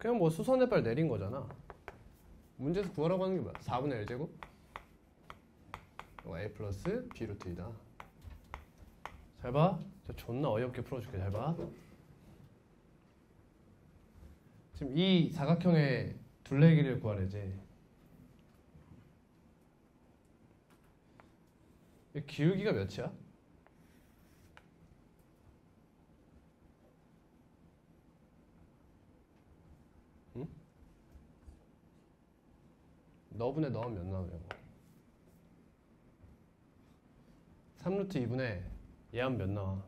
그냥 뭐 수선의 빨 내린 거잖아. 문제에서 구하라고 하는 게 뭐야? 4분의 1제곱 a 플러스 b 루트 2다. 잘 봐. 저 존나 어이없게 풀어줄게. 잘 봐. 지금 이 사각형의 둘레의 길이를 구하래지. 이 기울기가 몇이야? 응? 너분의 너는 몇 나오냐고. 3루트 2분의 얘 하면 몇 나와?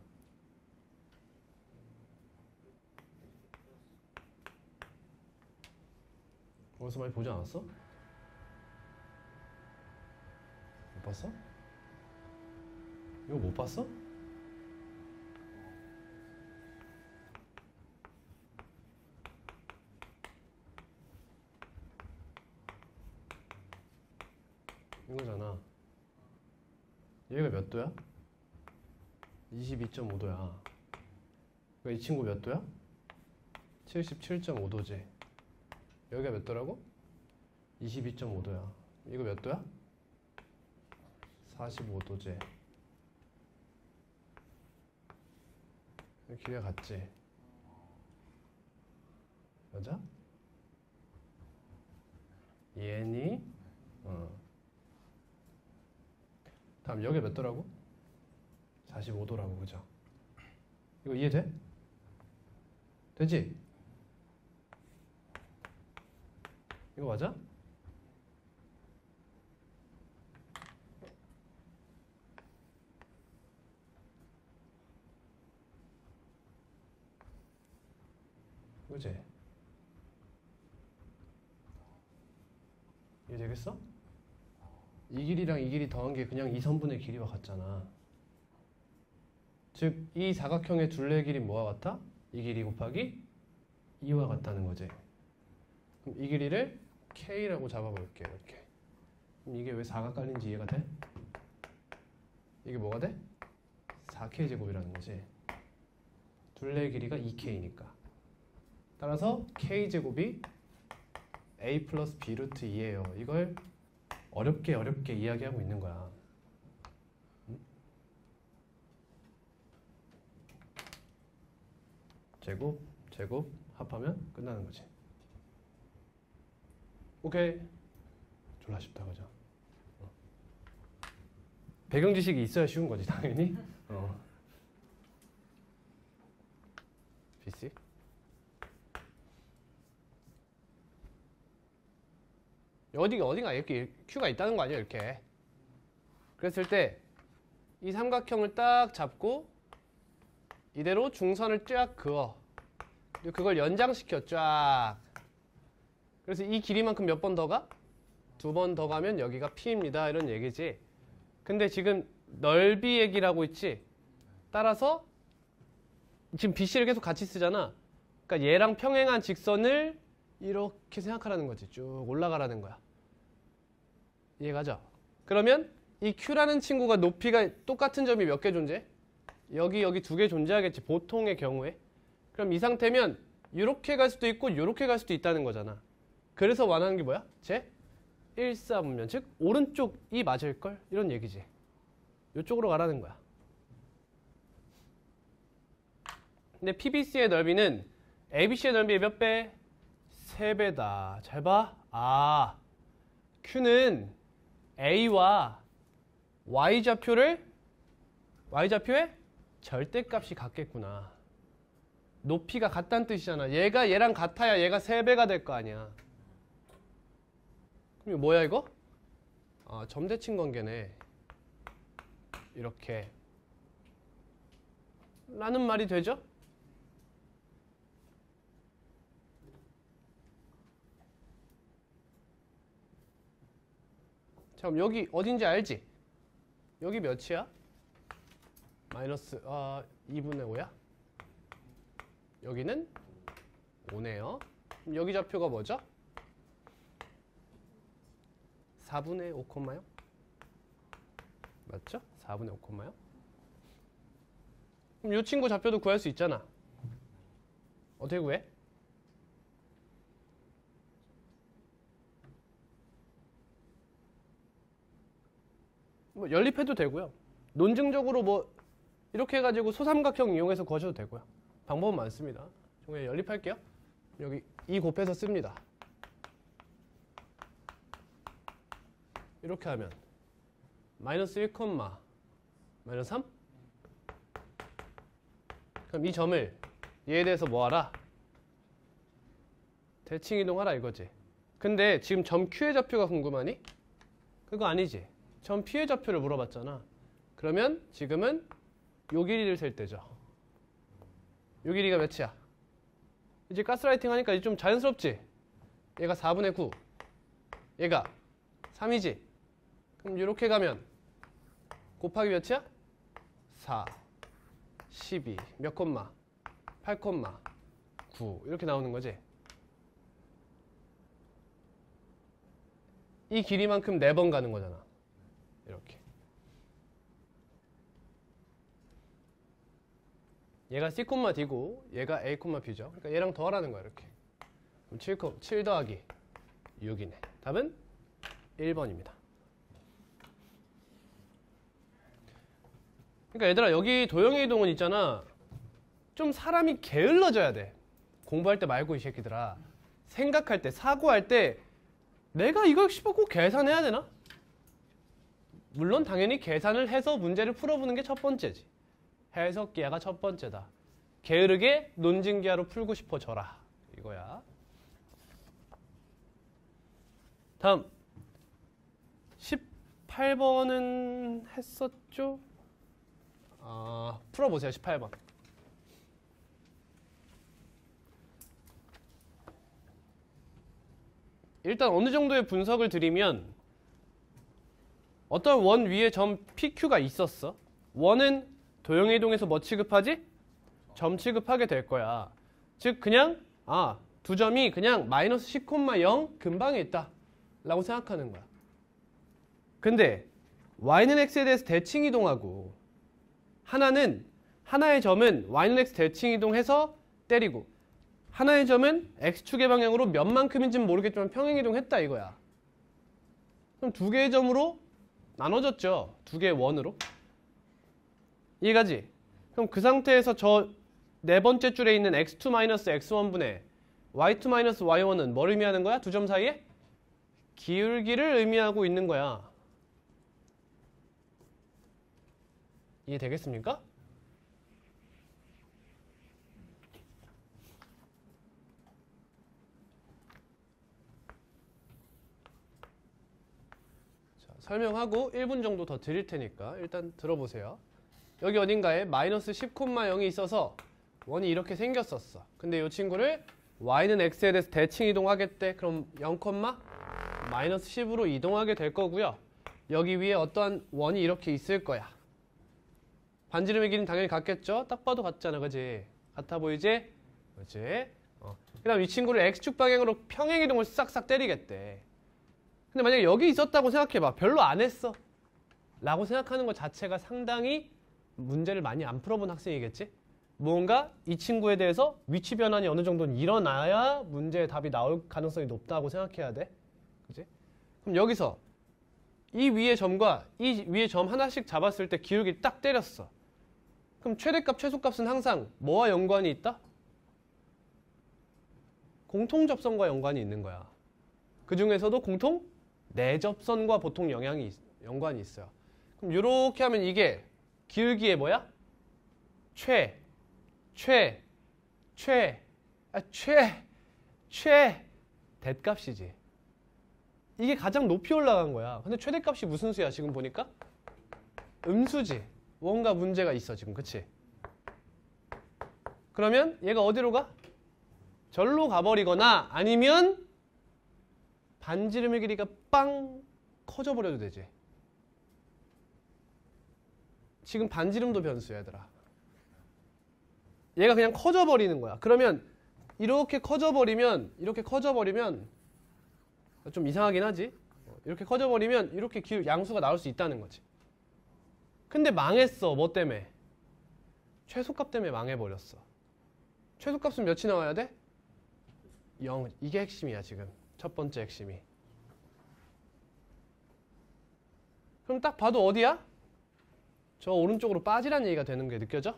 어디서 많이 보지 않았어? 못 봤어? 이거 못 봤어? 이거잖아. 얘가 몇 도야? 22.5도야. 그러니까 이 친구 몇 도야? 77.5도지. 여기가 몇 도라고? 22.5도야. 이거 몇 도야? 45도지. 길이가 같지? 맞아? 얘니? 다음 여기 몇 도라고? 45도라고. 그죠? 이거 이해돼? 되지? 이거 맞아? 그치? 이해 되겠어? 이 길이랑 이 길이 더한 게 그냥 이 선분의 길이와 같잖아. 즉, 이 사각형의 둘레의 길이 뭐와 같아? 이 길이 곱하기 2와 같다는 거지. 그럼 이 길이를 K라고 잡아볼게요. 이렇게. 그럼 이게 왜 4가 깔린지 이해가 돼? 이게 뭐가 돼? 4K제곱이라는 거지. 둘레의 길이가 2K니까. 따라서 K제곱이 A 플러스 B 루트 2예요. 이걸 어렵게 이야기하고 있는 거야. 응? 제곱 합하면 끝나는 거지. 오케이. 졸라 쉽다, 그죠? 배경 지식이 있어야 쉬운 거지, 당연히. BC? 어딘가 이렇게 Q가 있다는 거 아니야, 이렇게. 그랬을 때 이 삼각형을 딱 잡고 이대로 중선을 쫙 그어. 그리고 그걸 연장시켜, 쫙. 그래서 이 길이만큼 몇 번 더 가? 2번 더 가면 여기가 P입니다. 이런 얘기지. 근데 지금 넓이 얘기라고 있지? 따라서 지금 BC를 계속 같이 쓰잖아. 그러니까 얘랑 평행한 직선을 이렇게 생각하라는 거지. 쭉 올라가라는 거야. 이해가죠? 그러면 이 Q라는 친구가 높이가 똑같은 점이 몇 개 존재해? 여기 2개 존재하겠지. 보통의 경우에. 그럼 이 상태면 이렇게 갈 수도 있고 이렇게 갈 수도 있다는 거잖아. 그래서 원하는 게 뭐야? 제 1사분면, 즉 오른쪽이 맞을걸? 이런 얘기지. 이쪽으로 가라는 거야. 근데 PBC의 넓이는 ABC의 넓이의 몇 배? 3배다. 잘 봐. Q는 A와 Y좌표의 절대값이 같겠구나. 높이가 같다는 뜻이잖아. 얘가 얘랑 같아야 얘가 3배가 될 거 아니야. 그럼 이거 뭐야, 이거? 점대칭 관계네. 이렇게. 라는 말이 되죠? 자, 그럼 여기 어딘지 알지? 여기 몇이야? 마이너스 2분의 5야? 여기는 5네요. 그럼 여기 좌표가 뭐죠? 4분의 5, 맞죠? 4분의 5, 그럼 이 친구 좌표도 구할 수 있잖아. 어떻게 구해? 뭐 연립해도 되고요. 논증적으로 뭐 이렇게 해가지고 소삼각형 이용해서 구하셔도 되고요. 방법은 많습니다. 그냥 연립할게요. 여기 2 곱해서 씁니다. 이렇게 하면 마이너스 1, 마이너스 3? 그럼 이 점을 얘에 대해서 뭐 하라? 대칭 이동하라 이거지. 근데 지금 점 Q의 좌표가 궁금하니? 그거 아니지. 점 P의 좌표를 물어봤잖아. 그러면 지금은 요 길이를 셀 때죠. 요 길이가 몇이야? 이제 가스라이팅 하니까 이제 좀 자연스럽지? 얘가 4분의 9. 얘가 3이지? 그럼 이렇게 가면 곱하기 몇이야? 4, 12, 몇 콤마? 8 콤마 9 이렇게 나오는 거지. 이 길이만큼 4번 가는 거잖아. 이렇게. 얘가 C, D고 얘가 A, B죠. 그러니까 얘랑 더하라는 거야. 이렇게. 그럼 7 더하기 6이네. 답은 1번입니다. 그러니까 얘들아 여기 도형의 이동은 있잖아. 좀 사람이 게을러져야 돼. 공부할 때 말고 이 새끼들아. 생각할 때, 사고할 때 내가 이걸 꼭 계산해야 되나? 물론 당연히 계산을 해서 문제를 풀어보는 게 첫 번째지. 해석기하가 첫 번째다. 게으르게 논증기하로 풀고 싶어져라. 이거야. 다음 18번은 했었죠? 풀어보세요. 18번. 일단 어느 정도의 분석을 드리면 어떤 원 위에 점 PQ가 있었어. 원은 도형의 이동에서 뭐 취급하지? 점 취급하게 될 거야. 즉 그냥 두 점이 그냥 마이너스 10,0 근방에 있다 라고 생각하는 거야. 근데 y는 x에 대해서 대칭 이동하고 하나의 점은 y는 x 대칭 이동해서 때리고 하나의 점은 x축의 방향으로 몇 만큼인지는 모르겠지만 평행 이동했다 이거야. 그럼 두 개의 점으로 나눠졌죠. 두 개의 원으로. 이해가지? 그럼 그 상태에서 저 네 번째 줄에 있는 x2-x1분의 y2-y1은 뭘 의미하는 거야? 두 점 사이에? 기울기를 의미하고 있는 거야. 이해되겠습니까? 자, 설명하고 1분 정도 더 드릴 테니까 일단 들어보세요. 여기 어딘가에 마이너스 10,0이 있어서 원이 이렇게 생겼었어. 근데 이 친구를 y는 x에 대해서 대칭 이동하겠대. 그럼 0, 마이너스 10으로 이동하게 될 거고요. 여기 위에 어떠한 원이 이렇게 있을 거야. 반지름의 길이는 당연히 같겠죠? 딱 봐도 같잖아. 그지? 같아 보이지? 그렇지? 그 다음 이 친구를 x축 방향으로 평행 이동을 싹싹 때리겠대. 근데 만약에 여기 있었다고 생각해봐. 별로 안 했어. 라고 생각하는 것 자체가 상당히 문제를 많이 안 풀어본 학생이겠지? 무언가 이 친구에 대해서 위치 변환이 어느 정도는 일어나야 문제의 답이 나올 가능성이 높다고 생각해야 돼. 그치? 그럼 여기서 이 위의 점과 이 위의 점 하나씩 잡았을 때 기울기 딱 때렸어. 그럼 최대값, 최소값은 항상 뭐와 연관이 있다? 공통접선과 연관이 있는 거야. 그 중에서도 공통 내접선과 보통 연관이 있어요. 그럼 이렇게 하면 이게 기울기의 뭐야? 대값이지. 이게 가장 높이 올라간 거야. 근데 최대값이 무슨 수야 지금 보니까? 음수지. 뭔가 문제가 있어 지금. 그치? 그러면 얘가 어디로 가? 절로 가버리거나 아니면 반지름의 길이가 빵 커져 버려도 되지. 지금 반지름도 변수야 얘들아. 얘가 그냥 커져 버리는 거야. 그러면 이렇게 커져 버리면 좀 이상하긴 하지. 이렇게 커져 버리면 이렇게 양수가 나올 수 있다는 거지. 근데 망했어. 뭐 때문에? 최소값 때문에 망해버렸어. 최소값은 몇이 나와야 돼? 0. 이게 핵심이야 지금. 첫 번째 핵심이. 그럼 딱 봐도 어디야? 저 오른쪽으로 빠지라는 얘기가 되는 게 느껴져?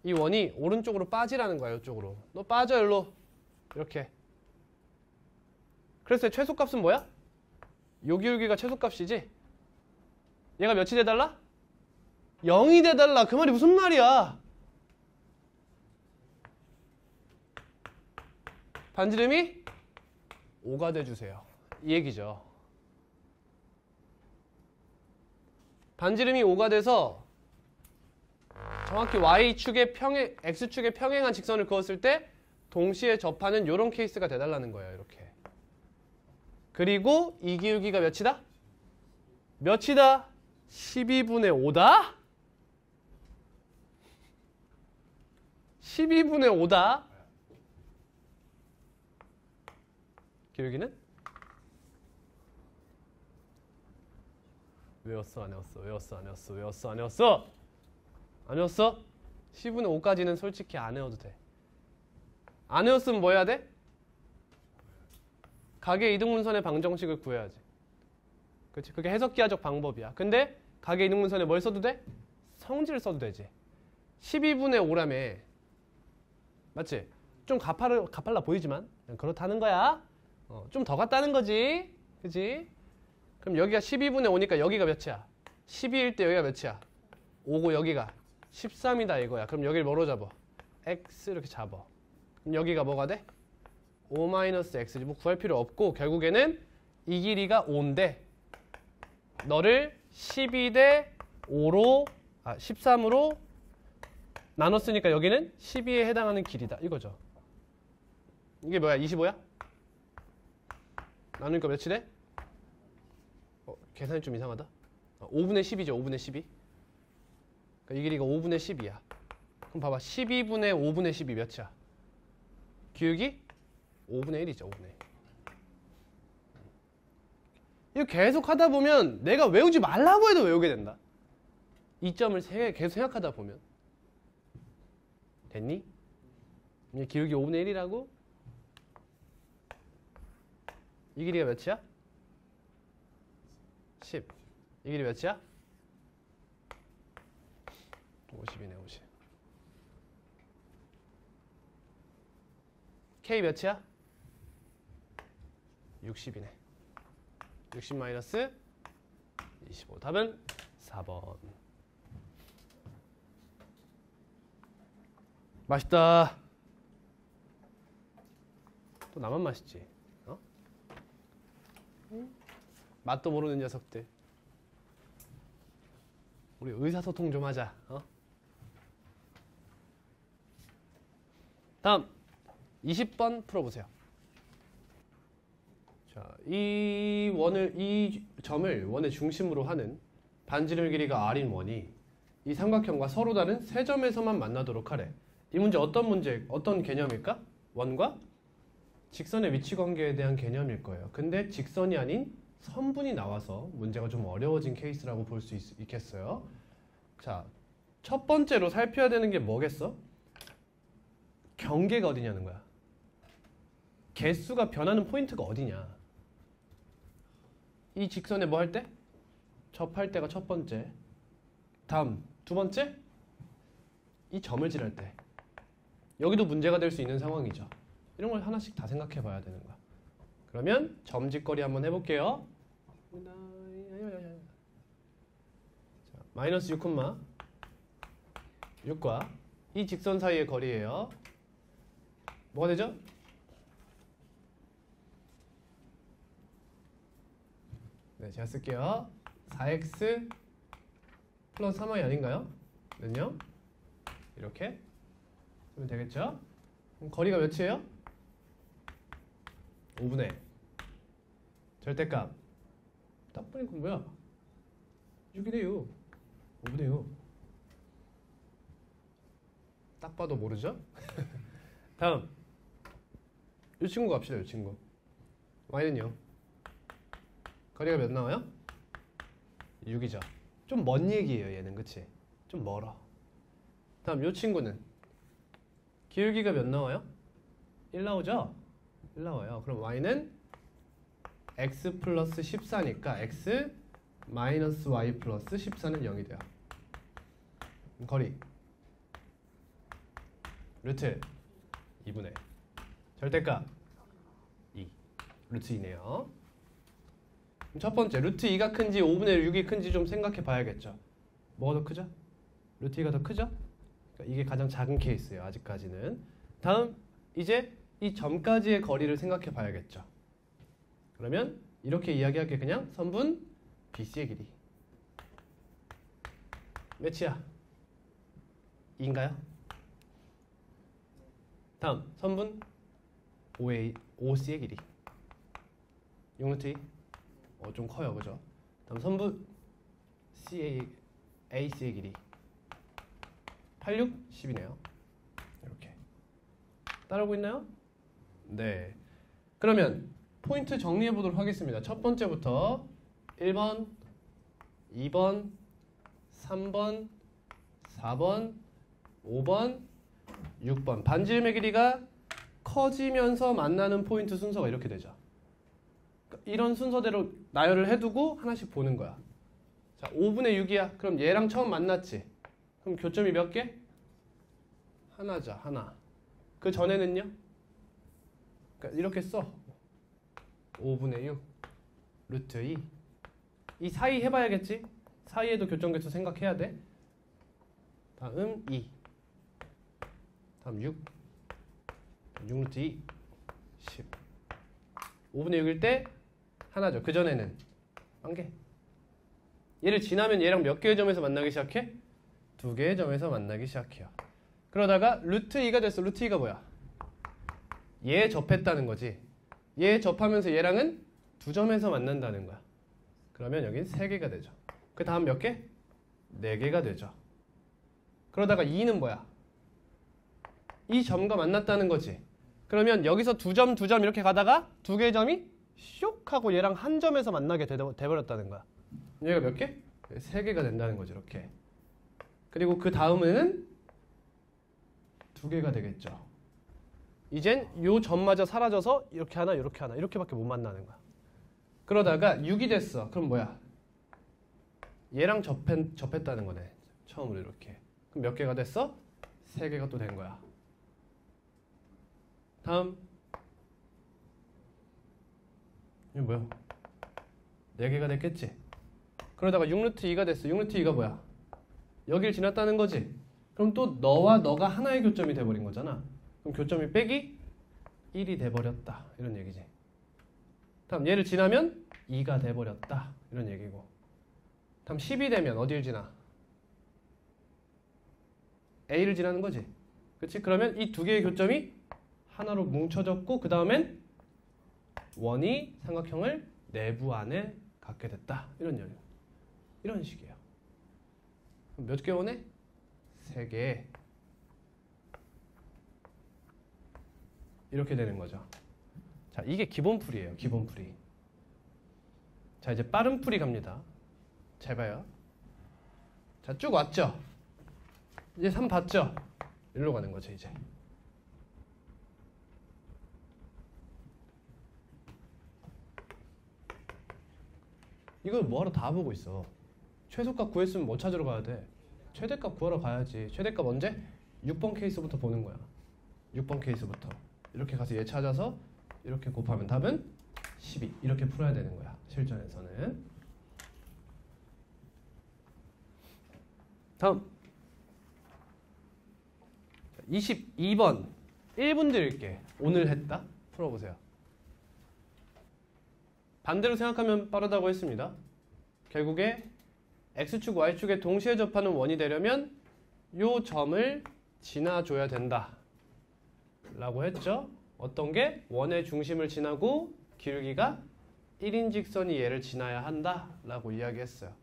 이 원이 오른쪽으로 빠지라는 거야. 이쪽으로. 너 빠져 일로. 이렇게. 그래서 최소값은 뭐야? 요 기울기가 최소값이지? 얘가 몇이 돼달라? 0이 돼달라. 그 말이 무슨 말이야? 반지름이 5가 돼주세요. 이 얘기죠. 반지름이 5가 돼서 정확히 Y축의 평행, X축의 평행한 직선을 그었을 때 동시에 접하는 이런 케이스가 돼달라는 거예요. 이렇게. 그리고 이 기울기가 몇이다? 몇이다? 12분의 5다? 12분의 5다? 기울기는? 외웠어? 안 외웠어? 외웠어? 안 외웠어? 외웠어? 안 외웠어? 안 외웠어? 10분의 5까지는 솔직히 안 외워도 돼. 안 외웠으면 뭐 해야 돼? 가계 이등분선의 방정식을 구해야지. 그렇지? 그게 해석기하적 방법이야. 근데 가계 이등분선에 뭘 써도 돼? 성질을 써도 되지. 12분의 5라며. 맞지? 좀 가팔라 보이지만 그냥 그렇다는 거야. 좀 더 같다는 거지. 그치? 그럼 여기가 12분의 5니까 여기가 몇이야? 12일 때 여기가 몇이야? 5고 여기가 13이다 이거야. 그럼 여기를 뭐로 잡아? x 이렇게 잡아. 그럼 여기가 뭐가 돼? 5-x. 뭐 구할 필요 없고 결국에는 이 길이가 5인데 너를 12대 5로 13으로 나눴으니까 여기는 12에 해당하는 길이다 이거죠. 이게 뭐야? 25야? 나누니까 몇이 돼? 계산이 좀 이상하다. 5분의 10이죠. 5분의 12. 그러니까 이 길이가 5분의 10이야. 그럼 봐봐. 12분의 5분의 10이 몇이야? 기울기? 5분의 1이죠. 5분의 1. 이거 계속 하다 보면 내가 외우지 말라고 해도 외우게 된다. 이 점을 계속 생각하다 보면. 됐니? 이게 기울기 5분의 1이라고? 이 길이가 몇이야? 10. 이 길이 몇이야? 50이네, 50. K 몇이야? 60이네. 60 마이너스 25. 답은 4번. 맛있다. 또 나만 맛있지. 맛도 모르는 녀석들. 우리 의사소통 좀 하자. 다음 20번 풀어보세요. 자, 이 점을 원의 중심으로 하는 반지름 길이가 r인 원이 이 삼각형과 서로 다른 세 점에서만 만나도록 하래. 이 문제 어떤 개념일까? 원과 직선의 위치 관계에 대한 개념일 거예요. 근데 직선이 아닌 선분이 나와서 문제가 좀 어려워진 케이스라고 볼 수 있겠어요. 자, 첫 번째로 살펴야 되는 게 뭐겠어? 경계가 어디냐는 거야. 개수가 변하는 포인트가 어디냐. 이 직선에 뭐 할 때? 접할 때가 첫 번째. 다음 두 번째? 이 점을 칠할 때. 여기도 문제가 될 수 있는 상황이죠. 이런 걸 하나씩 다 생각해 봐야 되는 거야. 그러면 점짓거리 한번 해볼게요. 자, 마이너스 6과 이 직선 사이의 거리예요. 뭐가 되죠? 네, 제가 쓸게요. 4x 플러스 3y 아닌가요? 는요? 이렇게 쓰면 되겠죠? 그럼 거리가 몇이에요? 5분의 절대값 딱 보니까 뭐야? 6이네 6. 5분의 6. 딱 봐도 모르죠? 다음 이 친구 갑시다. 이 친구 y는요? 거리가 몇 나와요? 6이죠. 좀 먼 얘기예요 얘는. 그치? 좀 멀어. 다음 이 친구는 기울기가 몇 나와요? 1 나오죠? 1 나와요. 그럼 y는 x 플러스 14니까 x 마이너스 y 플러스 14는 0이 돼요. 거리 루트 2분의 절대값 2 루트 2네요. 첫 번째 루트 2가 큰지 5분의 6이 큰지 좀 생각해 봐야겠죠. 뭐가 더 크죠? 루트 2가 더 크죠? 그러니까 이게 가장 작은 케이스예요. 아직까지는. 다음 이제 이 점까지의 거리를 생각해 봐야겠죠. 그러면 이렇게 이야기할게. 그냥 선분 BC의 길이 몇이야? 2인가요? 다음 선분 OC의 길이 6루트 2 좀 커요. 그죠? 다음 선분 AC의 길이 86, 10이네요. 이렇게 따라오고 있나요? 네. 그러면 포인트 정리해 보도록 하겠습니다. 첫 번째부터 1번, 2번, 3번, 4번, 5번, 6번. 반지름의 길이가 커지면서 만나는 포인트 순서가 이렇게 되죠. 이런 순서대로 나열을 해두고 하나씩 보는 거야. 자, 5분의 6이야. 그럼 얘랑 처음 만났지. 그럼 교점이 몇 개? 하나죠. 하나. 그 전에는요? 그러니까 이렇게 써. 5분의 6 루트 2. 이 사이 해봐야겠지? 사이에도 교점계수 생각해야 돼. 다음 2. 다음 6. 6루트 2. 10. 5분의 6일 때 하나죠. 그 전에는 한 개. 얘를 지나면 얘랑 몇 개의 점에서 만나기 시작해? 2개의 점에서 만나기 시작해요. 그러다가 루트 2가 됐어. 루트 2가 뭐야? 얘 접했다는 거지. 얘 접하면서 얘랑은 2점에서 만난다는 거야. 그러면 여긴 3개가 되죠. 그 다음 몇 개? 4개가 되죠. 그러다가 2는 뭐야? 이 점과 만났다는 거지. 그러면 여기서 2점, 2점 이렇게 가다가 2개의 점이 쇽 하고 얘랑 한 점에서 만나게 돼버렸다는 거야. 얘가 몇 개? 3개가 된다는 거지. 이렇게. 그리고 그 다음에는 2개가 되겠죠. 이젠 요 점마저 사라져서 이렇게 하나 이렇게 하나 이렇게밖에 못 만나는 거야. 그러다가 6이 됐어. 그럼 뭐야? 얘랑 접했다는 거네. 처음으로 이렇게. 그럼 몇 개가 됐어? 3개가 또 된 거야. 다음 이게 뭐야? 4개가 됐겠지? 그러다가 6루트 2가 됐어. 6루트 2가 뭐야? 여길 지났다는 거지? 그럼 또 너와 너가 하나의 교점이 돼버린 거잖아. 그럼 교점이 빼기 1이 돼버렸다. 이런 얘기지. 다음 얘를 지나면 2가 돼버렸다. 이런 얘기고. 다음 10이 되면 어딜 지나? A를 지나는 거지. 그치? 그러면 이 2개의 교점이 하나로 뭉쳐졌고 그 다음엔 원이 삼각형을 내부 안에 갖게 됐다. 이런 식이에요. 몇 개 원해? 3개. 이렇게 되는 거죠. 자, 이게 기본풀이에요. 기본풀이. 자, 이제 빠른 풀이 갑니다. 잘 봐요. 자, 쭉 왔죠? 이제 3 봤죠? 일로 가는 거죠, 이제. 이걸 뭐하러 다 보고 있어? 최소값 구했으면 뭐 찾으러 가야 돼? 최대값 구하러 가야지. 최대값 언제? 6번 케이스부터 보는 거야. 6번 케이스부터. 이렇게 가서 얘 찾아서 이렇게 곱하면 답은 12. 이렇게 풀어야 되는 거야. 실전에서는. 다음 22번 1분 드릴게. 오늘 했다? 풀어보세요. 반대로 생각하면 빠르다고 했습니다. 결국에 X축, Y축에 동시에 접하는 원이 되려면 요 점을 지나줘야 된다 라고 했죠. 어떤 게? 원의 중심을 지나고 기울기가 1인 직선이 얘를 지나야 한다 라고 이야기했어요.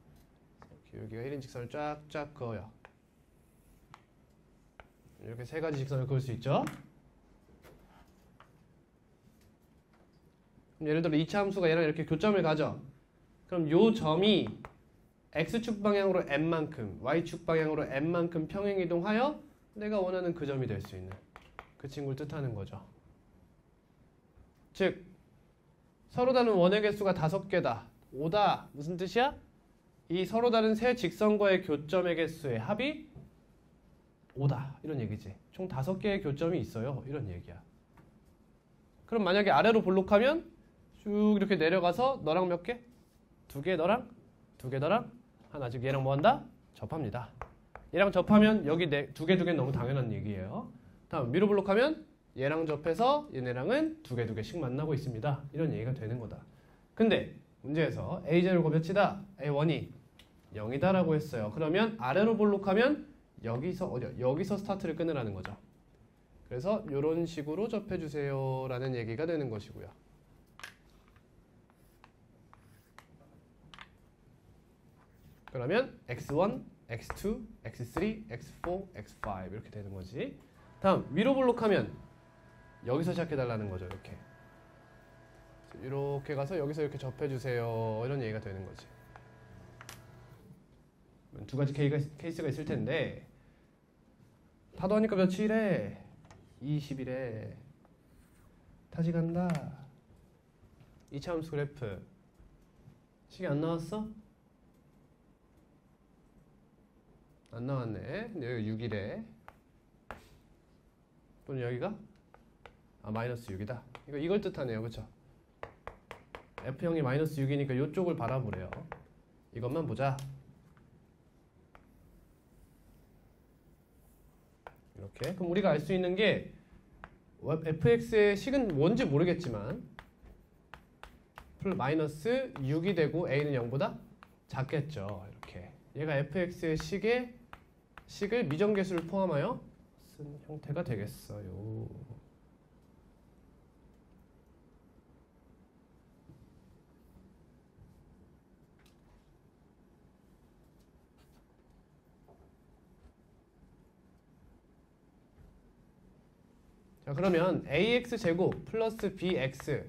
기울기가 1인 직선을 쫙쫙 그어요. 이렇게 3가지 직선을 그을 수 있죠. 예를 들어 2차 함수가 얘랑 이렇게 교점을 가져. 그럼 요 점이 X축 방향으로 n만큼, Y축 방향으로 n만큼 평행이동하여 내가 원하는 그 점이 될 수 있는 그 친구를 뜻하는 거죠. 즉 서로 다른 원의 개수가 5개다. 5다. 무슨 뜻이야? 이 서로 다른 세 직선과의 교점의 개수의 합이 5다. 이런 얘기지. 총 5개의 교점이 있어요. 이런 얘기야. 그럼 만약에 아래로 볼록하면 쭉 이렇게 내려가서 너랑 몇 개? 2개 너랑? 2개 너랑? 하나. 즉 얘랑 뭐 한다? 접합니다. 얘랑 접하면 여기 2개 너무 당연한 얘기예요. 다음 위로 볼록하면 얘랑 접해서 얘네랑은 2개씩 만나고 있습니다. 이런 얘기가 되는 거다. 근데 문제에서 A0가 몇이다? A1이 0이다 라고 했어요. 그러면 아래로 볼록하면 여기서 어디야? 여기서 스타트를 끊으라는 거죠. 그래서 이런 식으로 접해주세요 라는 얘기가 되는 것이고요. 그러면 x1, x2, x3, x4, x5 이렇게 되는 거지. 다음 위로 볼록하면 여기서 시작해달라는 거죠. 이렇게 가서 여기서 이렇게 접해주세요 이런 얘기가 되는 거지. 두 가지 케이스가 있을 텐데 다 더하니까 며칠에 20일에 다시 간다. 2차 함수 그래프 식이 안 나왔어? 안 나왔네. 근데 여기 6일에 또는 여기가 마이너스 6이다. 이걸 뜻하네요. 그렇죠? F형이 마이너스 6이니까 이쪽을 바라보래요. 이것만 보자. 이렇게. 그럼 우리가 알 수 있는 게 fx의 식은 뭔지 모르겠지만 마이너스 6이 되고 a는 0보다 작겠죠. 이렇게. 얘가 fx의 식을 미정계수를 포함하여 쓴 형태가 되겠어요. 자, 그러면 ax제곱 플러스 bx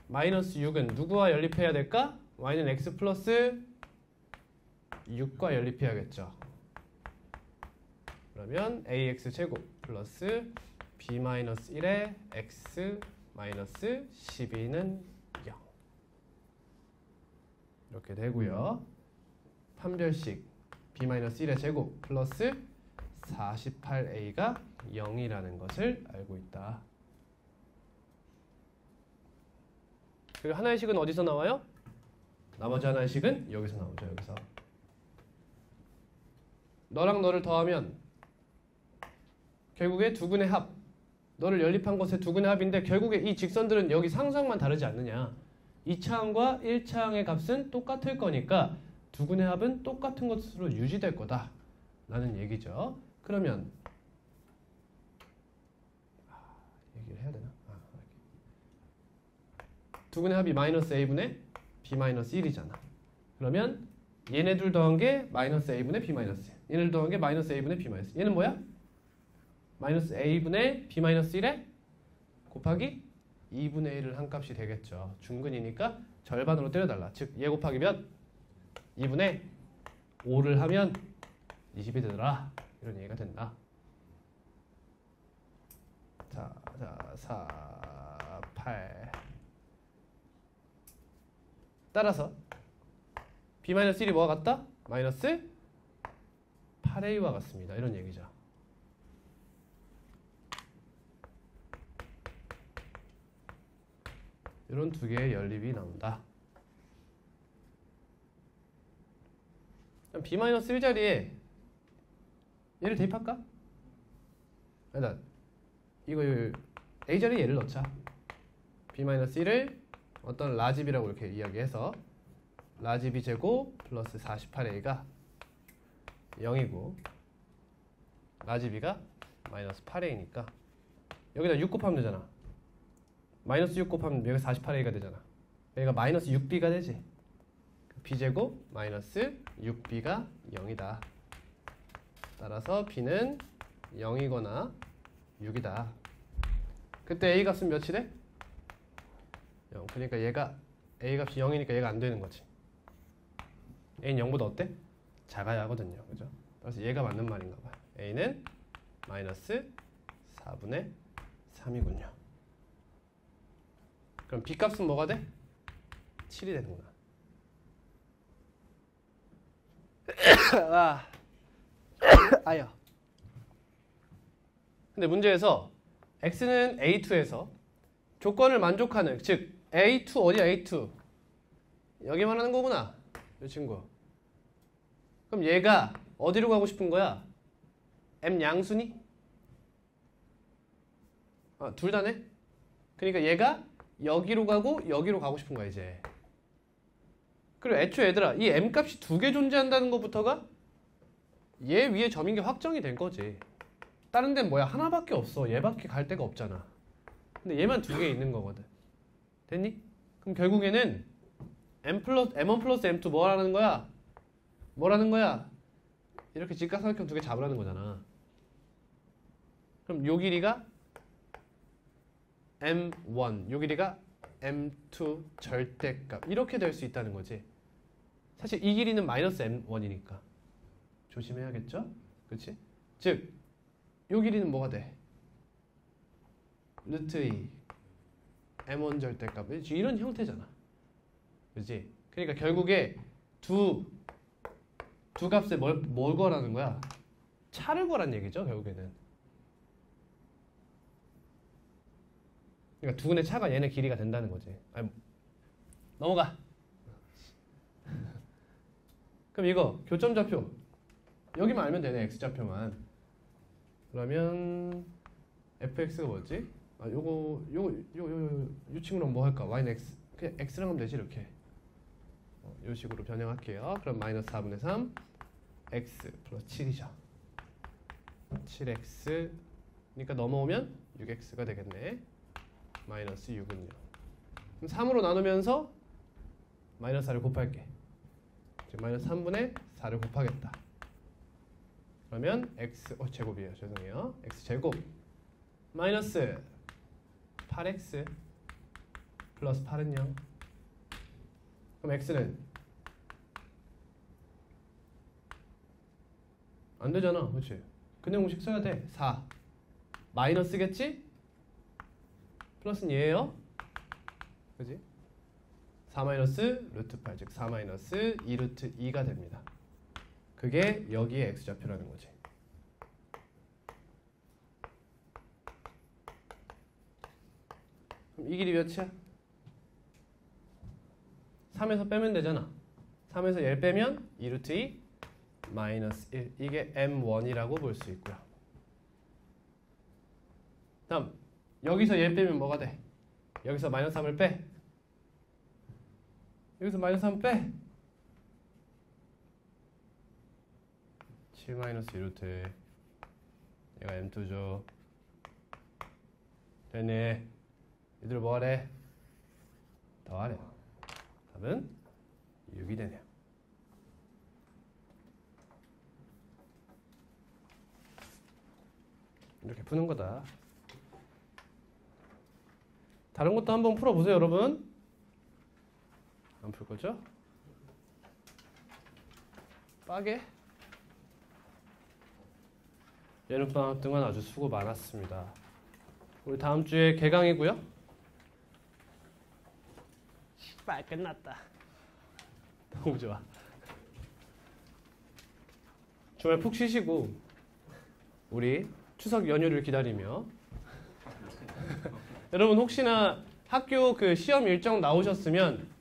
마이너스 6은 누구와 연립해야 될까? y는 x 플러스 6과 연립해야겠죠. 그러면 ax제곱 플러스 b 마이너스 1에 x 마이너스 12는 0 이렇게 되고요. 판별식 b 마이너스 1의 제곱 플러스 48a가 0이라는 것을 알고 있다. 그리고 하나의 식은 어디서 나와요? 나머지 하나의 식은 여기서 나오죠. 여기서. 너랑 너를 더하면 결국에 두 근의 합. 너를 연립한 것의 두 근의 합인데 결국에 이 직선들은 여기 상수항만 다르지 않느냐. 2차항과 1차항의 값은 똑같을 거니까 두 근의 합은 똑같은 것으로 유지될 거다 라는 얘기죠. 그러면 얘기를 해야 되나? 두 근의 합이 마이너스 a분의 b 마이너스 1이잖아. 그러면 얘네들 더한 게 마이너스 a분의 b 마이너스 1. 얘네들 더한 게 마이너스 a분의 b 마이너스 1. 얘는 뭐야? 마이너스 a분의 b 마이너스 1에 곱하기 2분의 1을 한 값이 되겠죠. 중근이니까 절반으로 때려달라. 즉 얘 곱하기 몇? 2분의 5를 하면 20이 되더라. 이런 얘기가 된다. 자, 4, 8. 따라서 b-1이 뭐와 같다? 마이너스 8a와 같습니다. 이런 얘기죠. 이런 두 개의 연립이 나온다. 그럼 b-1 자리에 얘를 대입할까? 일단 이걸 a 자리에 얘를 넣자. b-1을 어떤 라집이라고 이렇게 이야기해서 라집이 제곱 플러스 48a가 0이고 라집이가 마이너스 8a니까 여기다 6 곱하면 되잖아. 마이너스 6 곱하면 여기가 48a가 되잖아. 여기가 마이너스 6b가 되지. b제곱 마이너스 6b가 0이다. 따라서 b는 0이거나 6이다. 그때 a 값은 몇이 돼? 0. 그러니까 얘가 a 값이 0이니까 얘가 안 되는 거지. a는 0보다 어때? 작아야 하거든요. 그죠? 그래서 얘가 맞는 말인가 봐요. a는 마이너스 4분의 3이군요. 그럼 b 값은 뭐가 돼? 7이 되는구나. 아, 아야. 근데 문제에서 x는 a2에서 조건을 만족하는, 즉 a2 어디야 a2? 여기 말하는 거구나, 이 친구. 그럼 얘가 어디로 가고 싶은 거야? m 양수니? 둘 다네? 그러니까 얘가 여기로 가고 여기로 가고 싶은 거야 이제. 그리고 애초에 얘들아 이 m 값이 두 개 존재한다는 것부터가 얘 위에 점인 게 확정이 된 거지. 다른 데는 뭐야? 하나밖에 없어. 얘밖에 갈 데가 없잖아. 근데 얘만 두 개 있는 거거든. 됐니? 그럼 결국에는 m1 플러스 m2 뭐라는 거야? 뭐라는 거야? 이렇게 직각삼각형 두 개 잡으라는 거잖아. 그럼 요 길이가 m1, 요 길이가 m2 절대값. 이렇게 될 수 있다는 거지. 사실 이 길이는 마이너스 m1이니까 조심해야겠죠? 그치? 즉, 요 길이는 뭐가 돼? 루트 2 m1 절대값. 이런 형태잖아. 그치? 그러니까 결국에 두 값에 뭘 거라는 거야? 차를 거란 얘기죠, 결국에는. 그러니까 두 근의 차가 얘네 길이가 된다는 거지. 아니, 넘어가. 그럼 이거 교점좌표 여기만 알면 되네. x좌표만. 그러면 fx가 뭐지? 요 친구랑 뭐 할까? y는 x. 그냥 x랑 하면 되지 이렇게. 요 식으로 변형할게요. 그럼 마이너스 4분의 3 x 플러스 7이죠. 7x 그러니까 넘어오면 6x가 되겠네. 마이너스 6은요. 그럼 3으로 나누면서 마이너스 4를 곱할게. 마이너스 3분의 4를 곱하겠다. 그러면 x 제곱이에요. 죄송해요. x 제곱 마이너스 8x 플러스 8은 0. 그럼 x는 안 되잖아. 그렇지? 근해 공식 써야 돼. 4 마이너스겠지? 플러스는 얘예요. 그지? 4 마이너스 루트 8, 즉 4 마이너스 2 루트 2가 됩니다. 그게 여기에 x좌표라는 거지. 그럼 이 길이 몇이야? 3에서 빼면 되잖아. 3에서 얘를 빼면 2 루트 2 마이너스 1. 이게 m1이라고 볼 수 있고요. 다음 여기서 얘 빼면 뭐가 돼? 여기서 마이너스 3을 빼. 여기서 마이너스 3 빼. 7 마이너스 2루트 얘가 m2죠. 됐네. 얘들 뭐하래? 더하래. 답은 6이 되네요. 이렇게 푸는 거다. 다른 것도 한번 풀어보세요, 여러분. 안 풀 거죠? 빠게. 여름방학 동안 아주 수고 많았습니다. 우리 다음 주에 개강이고요. 씨발 끝났다. 너무 좋아. 주말 푹 쉬시고 우리 추석 연휴를 기다리며 여러분 혹시나 학교 그 시험 일정 나오셨으면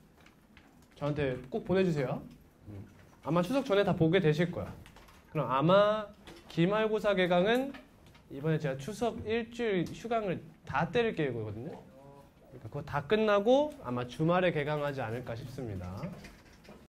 저한테 꼭 보내주세요. 아마 추석 전에 다 보게 되실 거야. 그럼 아마 기말고사 개강은 이번에 제가 추석 일주일 휴강을 다 때릴 계획이거든요. 그러니까 그거 다 끝나고 아마 주말에 개강하지 않을까 싶습니다.